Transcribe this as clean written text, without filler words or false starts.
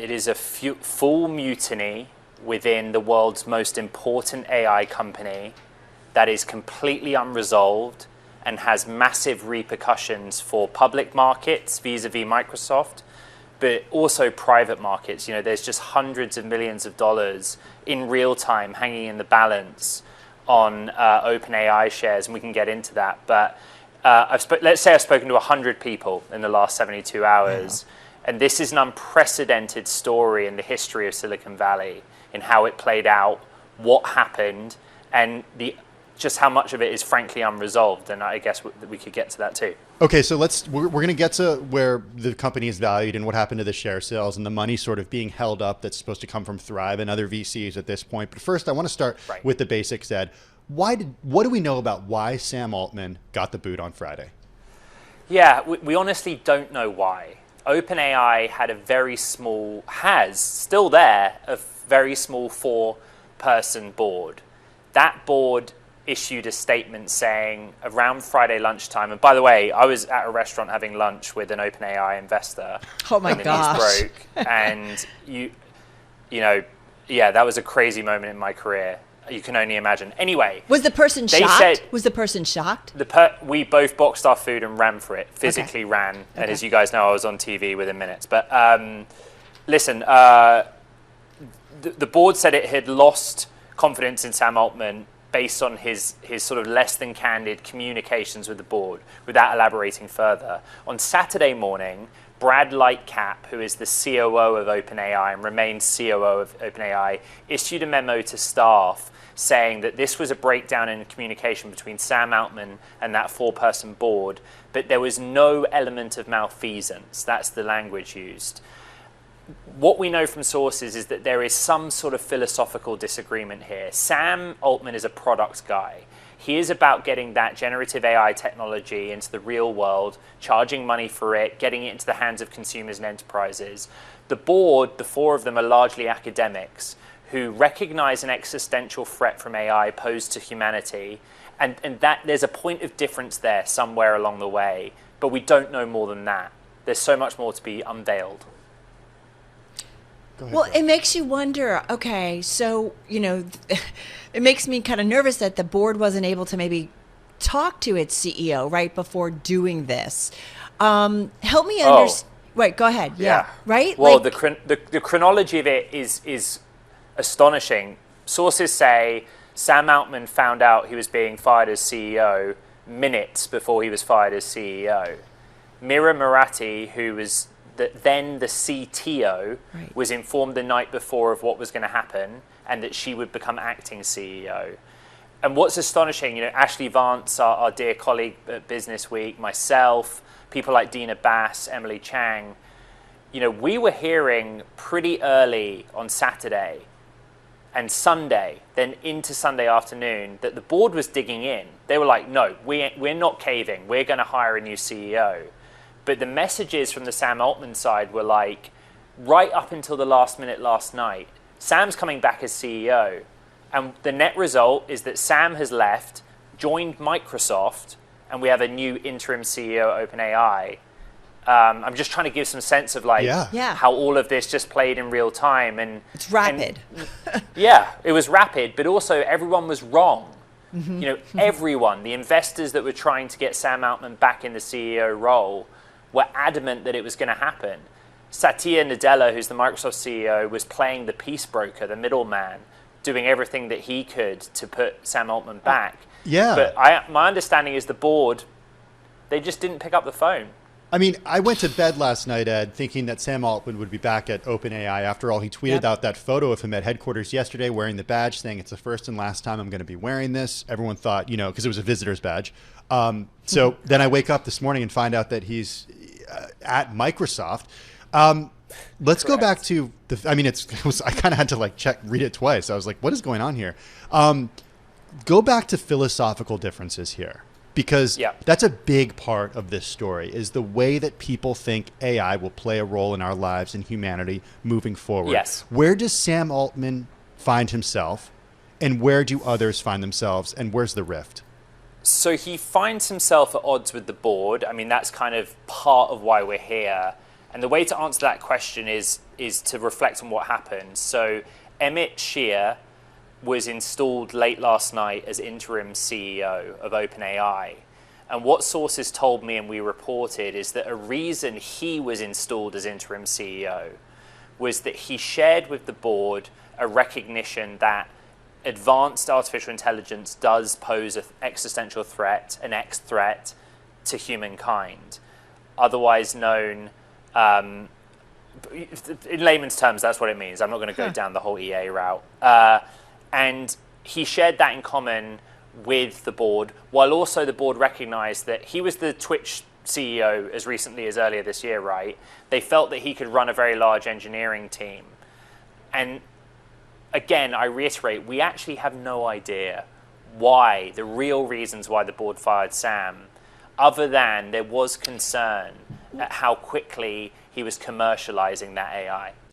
It is a full mutiny within the world's most important AI company that is completely unresolved and has massive repercussions for public markets vis-a-vis Microsoft, but also private markets. You know, there's just hundreds of millions of dollars in real time hanging in the balance on OpenAI shares, and we can get into that. But let's say I've spoken to 100 people in the last 72 hours, and this is an unprecedented story in the history of Silicon Valley in how it played out, what happened, and just how much of it is frankly unresolved. And I guess we could get to that too. Okay, so we're going to get to where the company is valued and what happened to the share sales and the money sort of being held up that's supposed to come from Thrive and other VCs at this point. But first, I want to start with the basics, Ed. What do we know about why Sam Altman got the boot on Friday? Yeah, we honestly don't know why. OpenAI had still there, a very small 4-person board. That board issued a statement saying around Friday lunchtime, and by the way, I was at a restaurant having lunch with an OpenAI investor. Oh my gosh. The news broke, and that was a crazy moment in my career. You can only imagine. Anyway, was the person shocked? Was the person shocked? We both boxed our food and ran for it. Physically ran, and as you guys know, I was on TV within minutes. But listen, the board said it had lost confidence in Sam Altman based on his sort of less than candid communications with the board, without elaborating further. On Saturday morning, Brad Lightcap, who is the COO of OpenAI and remains COO of OpenAI, issued a memo to staff saying that this was a breakdown in communication between Sam Altman and that 4-person board, but there was no element of malfeasance. That's the language used. What we know from sources is that there is some sort of philosophical disagreement here. Sam Altman is a product guy. He is about getting that generative AI technology into the real world, charging money for it, getting it into the hands of consumers and enterprises. The board, the 4 of them, are largely academics who recognize an existential threat from AI posed to humanity, and that there's a point of difference there somewhere along the way, but we don't know more than that. There's so much more to be unveiled. Well, it makes you wonder, okay, so, it makes me kind of nervous that the board wasn't able to maybe talk to its CEO right before doing this. Help me understand. Wait, go ahead. Yeah. Right? Well, the chronology of it is astonishing. Sources say Sam Altman found out he was being fired as CEO minutes before he was fired as CEO. Mira Murati, who was then the CTO, was informed the night before of what was going to happen and that she would become acting CEO. And what's astonishing, Ashley Vance, our dear colleague at Businessweek, myself, people like Dina Bass, Emily Chang, we were hearing pretty early on Saturday and Sunday, then into Sunday afternoon, that the board was digging in. They were like, no, we're not caving. We're going to hire a new CEO. But the messages from the Sam Altman side were like, right up until the last minute last night, Sam's coming back as CEO. And the net result is that Sam has left, joined Microsoft, and we have a new interim CEO at OpenAI. I'm just trying to give some sense of how all of this just played in real time. And it's rapid. It was rapid, but also everyone was wrong. Everyone, the investors that were trying to get Sam Altman back in the CEO role, were adamant that it was going to happen. Satya Nadella, who's the Microsoft CEO, was playing the peace broker, the middleman, doing everything that he could to put Sam Altman back. Yeah. But my understanding is the board, they just didn't pick up the phone. I mean, I went to bed last night, Ed, thinking that Sam Altman would be back at OpenAI. After all, he tweeted out that photo of him at headquarters yesterday wearing the badge, saying it's the first and last time I'm going to be wearing this. Everyone thought, because it was a visitor's badge. So then I wake up this morning and find out that he's at Microsoft. Let's go back to I kind of had to read it twice. I was like, what is going on here? Go back to philosophical differences here, because that's a big part of this story, is the way that people think AI will play a role in our lives and humanity moving forward. Yes. Where does Sam Altman find himself, and where do others find themselves, and where's the rift? So he finds himself at odds with the board. I mean, that's kind of part of why we're here. And the way to answer that question is to reflect on what happened. So Emmett Shear was installed late last night as interim CEO of OpenAI. And what sources told me and we reported is that a reason he was installed as interim CEO was that he shared with the board a recognition that advanced artificial intelligence does pose an existential threat, an X threat to humankind, otherwise known, in layman's terms, that's what it means. I'm not going to go down the whole EA route. And he shared that in common with the board, while also the board recognized that he was the Twitch CEO as recently as earlier this year, right? They felt that he could run a very large engineering team. And again, I reiterate, we actually have no idea why, the real reasons why the board fired Sam, other than there was concern at how quickly he was commercializing that AI.